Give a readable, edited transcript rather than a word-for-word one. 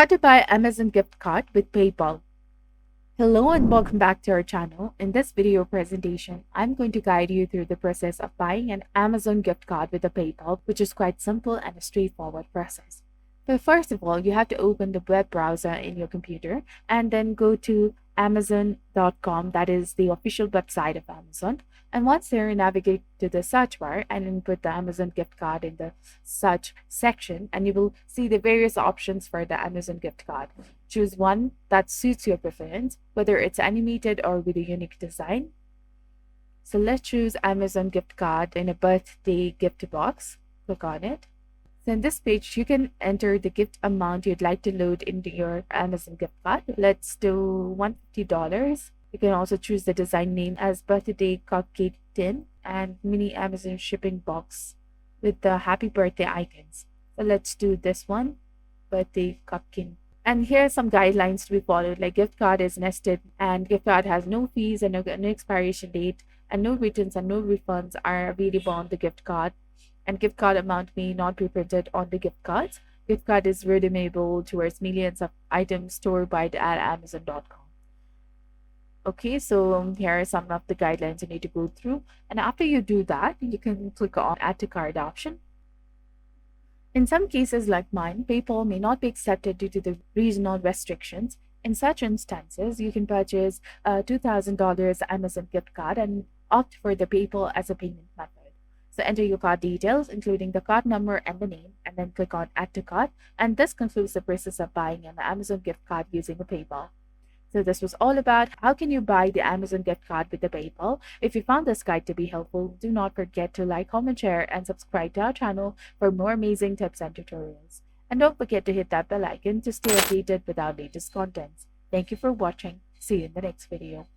How to buy Amazon gift card with PayPal. Hello and welcome back to our channel. In this video presentation, I'm going to guide you through the process of buying an Amazon gift card with a PayPal, which is quite simple and a straightforward process. So first of all, you have to open the web browser in your computer and then go to amazon.com. That is the official website of Amazon. And once there, navigate to the search bar and input the Amazon gift card in the search section, and you will see the various options for the Amazon gift card. Choose one that suits your preference, whether it's animated or with a unique design. So let's choose Amazon gift card in a birthday gift box. Click on it. So in this page, you can enter the gift amount you'd like to load into your Amazon gift card. Let's do $150. You can also choose the design name as birthday cupcake tin and mini Amazon shipping box with the happy birthday icons. So let's do this one, birthday cupcake. And here are some guidelines to be followed, like gift card is nested and gift card has no fees and no expiration date, and no returns and no refunds are available on the gift card. And gift card amount may not be printed on the gift cards. Gift card is redeemable towards millions of items stored by at Amazon.com. Okay, so here are some of the guidelines you need to go through. And after you do that, you can click on Add to Cart option. In some cases like mine, PayPal may not be accepted due to the regional restrictions. In such instances, you can purchase a $2,000 Amazon gift card and opt for the PayPal as a payment method. So enter your card details, including the card number and the name, and then click on Add to Cart. And this concludes the process of buying an Amazon gift card using a PayPal. So this was all about how can you buy the Amazon gift card with the PayPal. If you found this guide to be helpful, do not forget to like, comment, share, and subscribe to our channel for more amazing tips and tutorials. And don't forget to hit that bell icon to stay updated with our latest contents. Thank you for watching. See you in the next video.